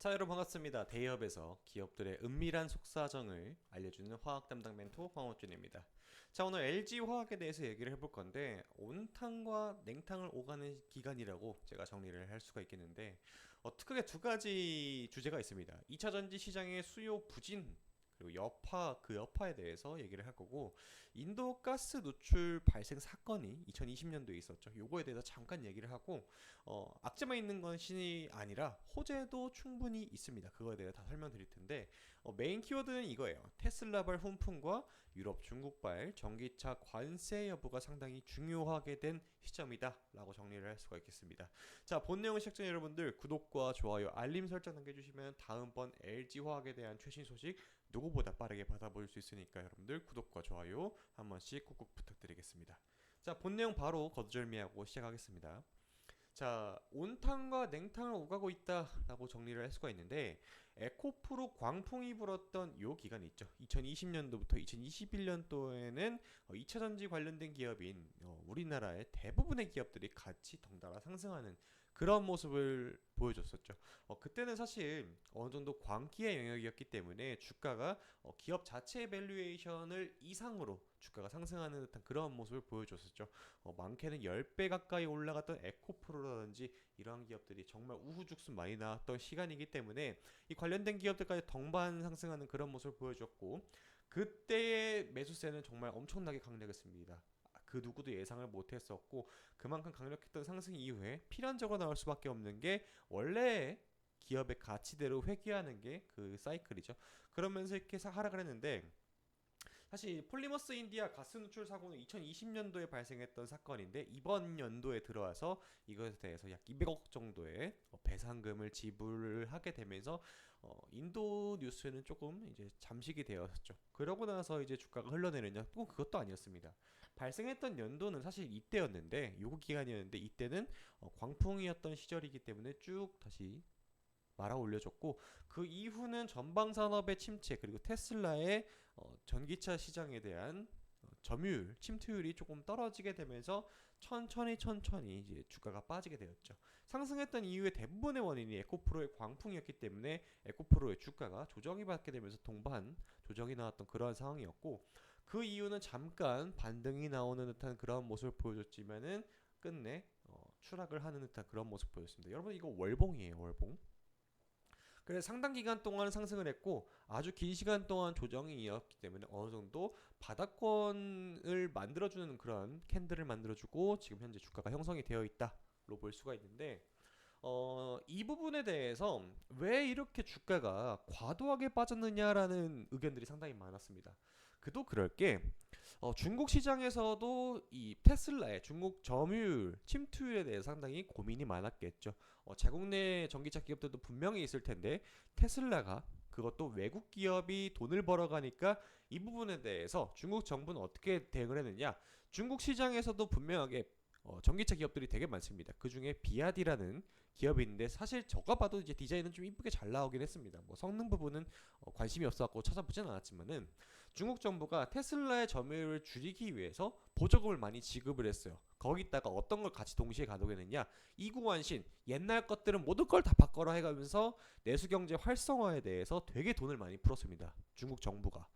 자, 여러분 반갑습니다. 대기업에서 기업들의 은밀한 속사정을 알려주는 화학 담당 멘토 황호준입니다. 자, 오늘 LG 화학에 대해서 얘기를 해볼 건데 온탕과 냉탕을 오가는 기간이라고 제가 정리를 할 수가 있겠는데 크게 두 가지 주제가 있습니다. 2차 전지 시장의 수요 부진 그리고 그 여파에 대해서 얘기를 할 거고 인도 가스 누출 발생 사건이 2020년도에 있었죠. 요거에 대해서 잠깐 얘기를 하고 악재만 있는 것이 아니라 호재도 충분히 있습니다. 그거에 대해 다 설명드릴 텐데 메인 키워드는 이거예요. 테슬라발 훈풍과 유럽 중국발 전기차 관세 여부가 상당히 중요하게 된 시점이다 라고 정리를 할 수가 있겠습니다. 자, 본 내용 시청자 여러분들 구독과 좋아요 알림 설정 남겨주시면 다음번 LG화학에 대한 최신 소식 누구보다 빠르게 받아볼 수 있으니까 여러분들 구독과 좋아요 한 번씩 꾹꾹 부탁드리겠습니다. 자, 본 내용 바로 거두절미하고 시작하겠습니다. 자, 온탕과 냉탕을 오가고 있다라고 정리를 할 수가 있는데 에코프로 광풍이 불었던 요 기간이 있죠. 2020년도부터 2021년도에는 2차 전지 관련된 기업인 우리나라의 대부분의 기업들이 같이 덩달아 상승하는 그런 모습을 보여줬었죠. 그때는 사실 어느 정도 광기의 영역이었기 때문에 주가가 기업 자체의 밸류에이션을 이상으로 주가가 상승하는 듯한 그런 모습을 보여줬었죠. 많게는 10배 가까이 올라갔던 에코프로라든지 이러한 기업들이 정말 우후죽순 많이 나왔던 시간이기 때문에 이 관련된 기업들까지 덩반 상승하는 그런 모습을 보여줬고 그때의 매수세는 정말 엄청나게 강력했습니다. 그 누구도 예상을 못했었고 그만큼 강력했던 상승 이후에 필연적으로 나올 수밖에 없는 게 원래 기업의 가치대로 회귀하는 게 그 사이클이죠. 그러면서 이렇게 하락을 했는데 사실 폴리머스 인디아 가스 누출 사고는 2020년도에 발생했던 사건인데 이번 연도에 들어와서 이것에 대해서 약 200억 정도의 배상금을 지불하게 되면서 인도 뉴스는 조금 이제 잠식이 되었죠. 그러고 나서 이제 주가가 흘러내리냐? 또 그것도 아니었습니다. 발생했던 연도는 사실 이때였는데 요구 기간이었는데 이때는 광풍이었던 시절이기 때문에 쭉 다시 말아 올려줬고 그 이후는 전방 산업의 침체 그리고 테슬라의 전기차 시장에 대한 점유율, 침투율이 조금 떨어지게 되면서 천천히 이제 주가가 빠지게 되었죠. 상승했던 이유의 대부분의 원인이 에코프로의 광풍이었기 때문에 에코프로의 주가가 조정이 받게 되면서 동반 조정이 나왔던 그러한 상황이었고 그 이유는 잠깐 반등이 나오는 듯한 그런 모습을 보여줬지만은 끝내 추락을 하는 듯한 그런 모습 보였습니다. 여러분 이거 월봉이에요, 월봉. 그래서 상당 기간 동안 상승을 했고 아주 긴 시간 동안 조정이 이었기 때문에 어느 정도 바닥권을 만들어주는 그런 캔들을 만들어주고 지금 현재 주가가 형성이 되어 있다로 볼 수가 있는데 이 부분에 대해서 왜 이렇게 주가가 과도하게 빠졌느냐라는 의견들이 상당히 많았습니다. 그도 그럴 게 중국 시장에서도 이 테슬라의 중국 점유율 침투율에 대해 상당히 고민이 많았겠죠. 자국 내 전기차 기업들도 분명히 있을 텐데 테슬라가 그것도 외국 기업이 돈을 벌어가니까 이 부분에 대해서 중국 정부는 어떻게 대응을 했느냐? 중국 시장에서도 분명하게 전기차 기업들이 되게 많습니다. 그 중에 비아디라는 기업이 있는데 사실 저가 봐도 이제 디자인은 좀 이쁘게 잘 나오긴 했습니다. 뭐 성능 부분은 관심이 없어갖고 찾아보진 않았지만은 중국 정부가 테슬라의 점유율을 줄이기 위해서 보조금을 많이 지급을 했어요. 거기다가 어떤 걸 같이 동시에 가동했느냐? 이구환신 옛날 것들은 모든 걸 다 바꿔라 해가면서 내수 경제 활성화에 대해서 되게 돈을 많이 풀었습니다. 중국 정부가.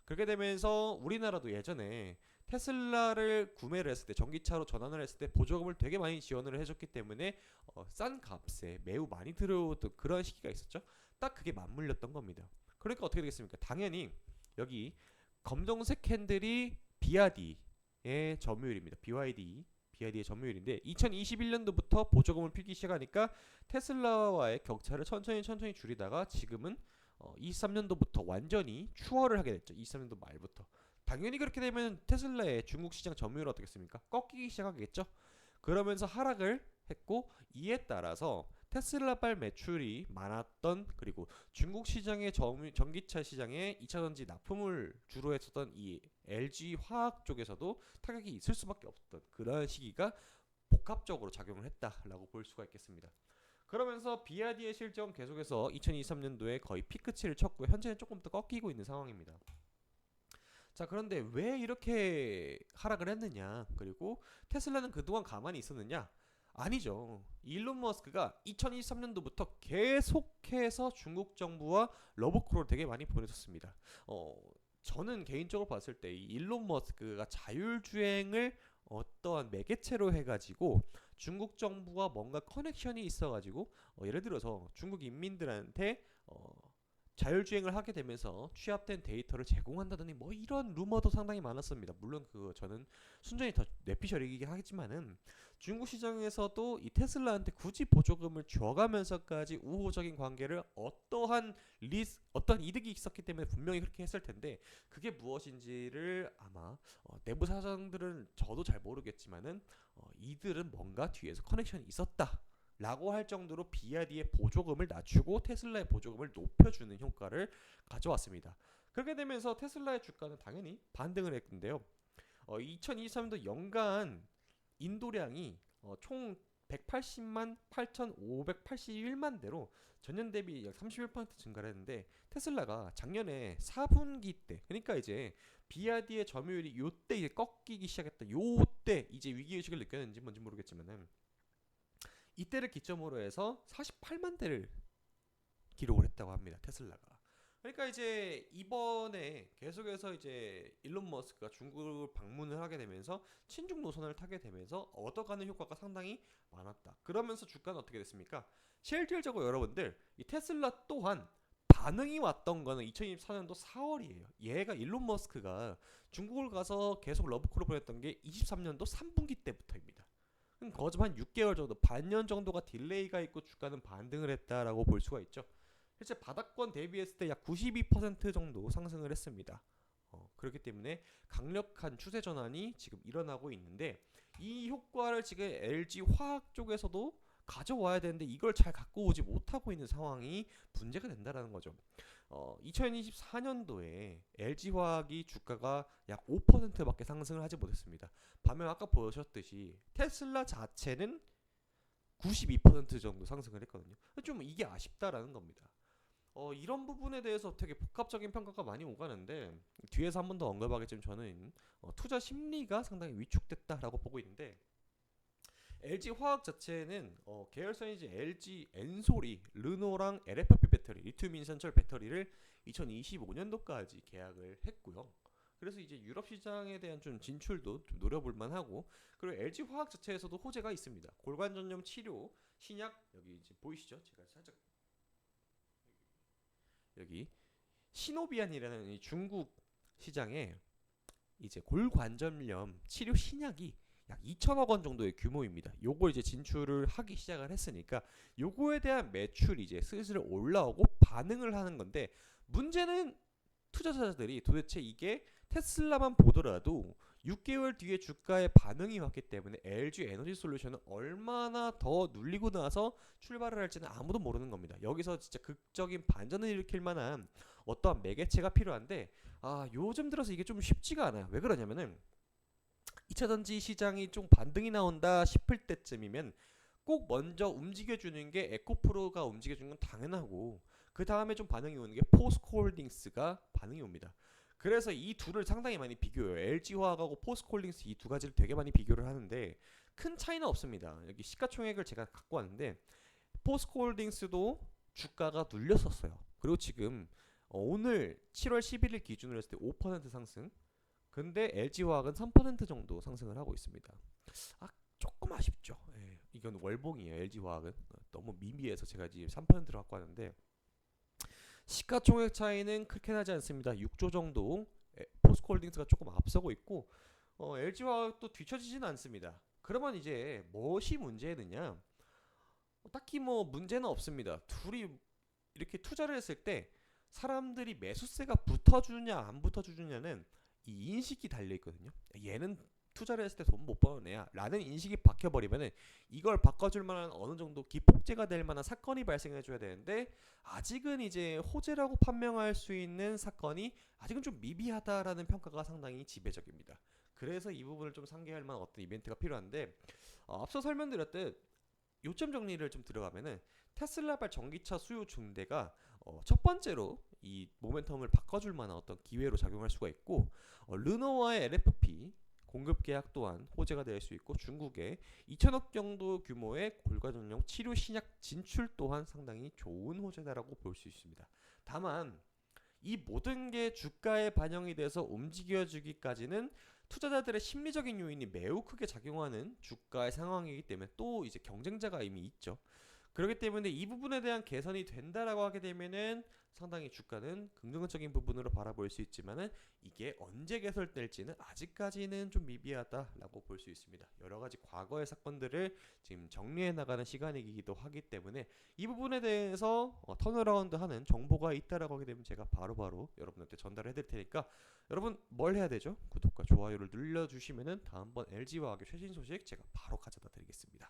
그렇게 되면서 우리나라도 예전에 테슬라를 구매를 했을 때 전기차로 전환을 했을 때 보조금을 되게 많이 지원을 해줬기 때문에 싼 값에 매우 많이 들어오던 그런 시기가 있었죠. 딱 그게 맞물렸던 겁니다. 그러니까 어떻게 되겠습니까? 당연히 여기 검정색 캔들이 비아디의 점유율입니다. BYD의 점유율인데 2021년도부터 보조금을 풀기 시작하니까 테슬라와의 격차를 천천히 줄이다가 지금은 23년도부터 완전히 추월을 하게 됐죠. 23년도 말부터. 당연히 그렇게 되면 테슬라의 중국 시장 점유율 어떻겠습니까? 꺾이기 시작하겠죠. 그러면서 하락을 했고 이에 따라서 테슬라발 매출이 많았던 그리고 중국 시장의 전기차 시장에 2차 전지 납품을 주로 했었던 이 LG 화학 쪽에서도 타격이 있을 수밖에 없었던 그런 시기가 복합적으로 작용을 했다라고 볼 수가 있겠습니다. 그러면서 비아디의 실적은 계속해서 2023년도에 거의 피크치를 쳤고 현재는 조금 더 꺾이고 있는 상황입니다. 자, 그런데 왜 이렇게 하락을 했느냐? 그리고 테슬라는 그동안 가만히 있었느냐? 아니죠. 일론 머스크가 2023년도부터 계속해서 중국 정부와 러브콜을 되게 많이 보내줬습니다. 어, 저는 개인적으로 봤을 때 이 일론 머스크가 자율주행을 어떠한 매개체로 해가지고 중국 정부와 뭔가 커넥션이 있어가지고 예를 들어서 중국 인민들한테 자율주행을 하게 되면서 취합된 데이터를 제공한다더니 뭐 이런 루머도 상당히 많았습니다. 물론 그 저는 순전히 더 뇌피셜이긴 하겠지만은 중국 시장에서도 이 테슬라한테 굳이 보조금을 줘가면서까지 우호적인 관계를 어떠한 이득이 있었기 때문에 분명히 그렇게 했을 텐데 그게 무엇인지를 아마 내부 사정들은 저도 잘 모르겠지만은 이들은 뭔가 뒤에서 커넥션이 있었다. 라고 할 정도로 BYD의 보조금을 낮추고 테슬라의 보조금을 높여주는 효과를 가져왔습니다. 그렇게 되면서 테슬라의 주가는 당연히 반등을 했는데요. 2023년도 연간 인도량이 총 180만 8,581만 대로 전년 대비 약 31% 증가를 했는데 테슬라가 작년에 4분기 때 그러니까 이제 BYD의 점유율이 요때 이제 꺾이기 시작했다. 요때 이제 위기의식을 느꼈는지 뭔지 모르겠지만은 이때를 기점으로 해서 48만 대를 기록을 했다고 합니다. 테슬라가. 그러니까 이제 이번에 계속해서 이제 일론 머스크가 중국을 방문을 하게 되면서 친중 노선을 타게 되면서 얻어가는 효과가 상당히 많았다. 그러면서 주가는 어떻게 됐습니까? 실질적으로 여러분들 이 테슬라 또한 반응이 왔던 거는 2024년도 4월이에요. 얘가 일론 머스크가 중국을 가서 계속 러브콜을 보냈던 게 23년도 3분기 때부터입니다. 거듭 한 6개월 정도, 반년 정도가 딜레이가 있고 주가는 반등을 했다라고 볼 수가 있죠. 실제 바닥권 대비했을 때 약 92% 정도 상승을 했습니다. 그렇기 때문에 강력한 추세 전환이 지금 일어나고 있는데 이 효과를 지금 LG 화학 쪽에서도 가져와야 되는데 이걸 잘 갖고 오지 못하고 있는 상황이 문제가 된다라는 거죠. 2024년도에 LG화학이 주가가 약 5%밖에 상승을 하지 못했습니다. 반면 아까 보셨듯이 테슬라 자체는 92% 정도 상승을 했거든요. 좀 이게 아쉽다라는 겁니다. 이런 부분에 대해서 되게 복합적인 평가가 많이 오가는데 뒤에서 한 번 더 언급하겠지만 저는 투자 심리가 상당히 위축됐다라고 보고 있는데 LG 화학 자체는 계열사인 이제 LG 엔솔이 르노랑 LFP 배터리, 리튬 인산철 배터리를 2025년도까지 계약을 했고요. 그래서 이제 유럽 시장에 대한 좀 진출도 좀 노려볼 만하고 그리고 LG 화학 자체에서도 호재가 있습니다. 골관 전염 치료 신약 여기 이제 보이시죠? 제가 살짝 여기 시노비안이라는 이 중국 시장에 이제 골관절염 치료 신약이 약 2천억 원 정도의 규모입니다. 요거 이제 진출을 하기 시작을 했으니까 요거에 대한 매출이 이제 슬슬 올라오고 반응을 하는 건데 문제는 투자자들이 도대체 이게 테슬라만 보더라도 6개월 뒤에 주가에 반응이 왔기 때문에 LG 에너지 솔루션은 얼마나 더 눌리고 나서 출발을 할지는 아무도 모르는 겁니다. 여기서 진짜 극적인 반전을 일으킬 만한 어떠한 매개체가 필요한데 요즘 들어서 이게 좀 쉽지가 않아요. 왜 그러냐면은 2차전지 시장이 좀 반등이 나온다 싶을 때쯤이면 꼭 먼저 움직여주는 게 에코프로가 움직여주는 건 당연하고 그 다음에 좀 반응이 오는 게 포스코홀딩스가 반응이 옵니다. 그래서 이 둘을 상당히 많이 비교해요. LG화학하고 포스코홀딩스 이 두 가지를 되게 많이 비교를 하는데 큰 차이는 없습니다. 여기 시가총액을 제가 갖고 왔는데 포스코홀딩스도 주가가 눌렸었어요. 그리고 지금 오늘 7월 11일 기준으로 했을 때 5% 상승 근데 LG화학은 3% 정도 상승을 하고 있습니다. 조금 아쉽죠. 예, 이건 월봉이에요. LG화학은 너무 미미해서 제가 지금 3%를 갖고 왔는데 시가총액 차이는 크게 나지 않습니다. 6조 정도 포스코홀딩스가 조금 앞서고 있고 LG화학도 뒤처지지는 않습니다. 그러면 이제 무엇이 문제느냐? 딱히 뭐 문제는 없습니다. 둘이 이렇게 투자를 했을 때 사람들이 매수세가 붙어주냐 안 붙어주냐는 이 인식이 달려있거든요. 얘는 투자를 했을 때 돈 못 버는 애야 라는 인식이 박혀버리면은 이걸 바꿔줄 만한 어느 정도 기폭제가 될 만한 사건이 발생해줘야 되는데 아직은 이제 호재라고 판명할 수 있는 사건이 아직은 좀 미비하다라는 평가가 상당히 지배적입니다. 그래서 이 부분을 좀 상기할 만한 어떤 이벤트가 필요한데 앞서 설명드렸듯 요점 정리를 좀 들어가면은 테슬라발 전기차 수요 증대가 첫 번째로 이 모멘텀을 바꿔줄 만한 어떤 기회로 작용할 수가 있고 르노와의 LFP 공급 계약 또한 호재가 될 수 있고 중국의 2천억 정도 규모의 골과전용 치료 신약 진출 또한 상당히 좋은 호재다라고 볼 수 있습니다. 다만 이 모든 게 주가에 반영이 돼서 움직여주기까지는 투자자들의 심리적인 요인이 매우 크게 작용하는 주가의 상황이기 때문에 또 이제 경쟁자가 이미 있죠. 그렇기 때문에 이 부분에 대한 개선이 된다라고 하게 되면은 상당히 주가는 긍정적인 부분으로 바라볼 수 있지만은 이게 언제 개설될지는 아직까지는 좀 미비하다라고 볼 수 있습니다. 여러 가지 과거의 사건들을 지금 정리해 나가는 시간이기도 하기 때문에 이 부분에 대해서 턴어라운드하는 정보가 있다라고 하게 되면 제가 바로바로 여러분한테 전달해 드릴 테니까 여러분 뭘 해야 되죠? 구독과 좋아요를 눌러주시면은 다음번 LG화학의 최신 소식 제가 바로 가져다 드리겠습니다.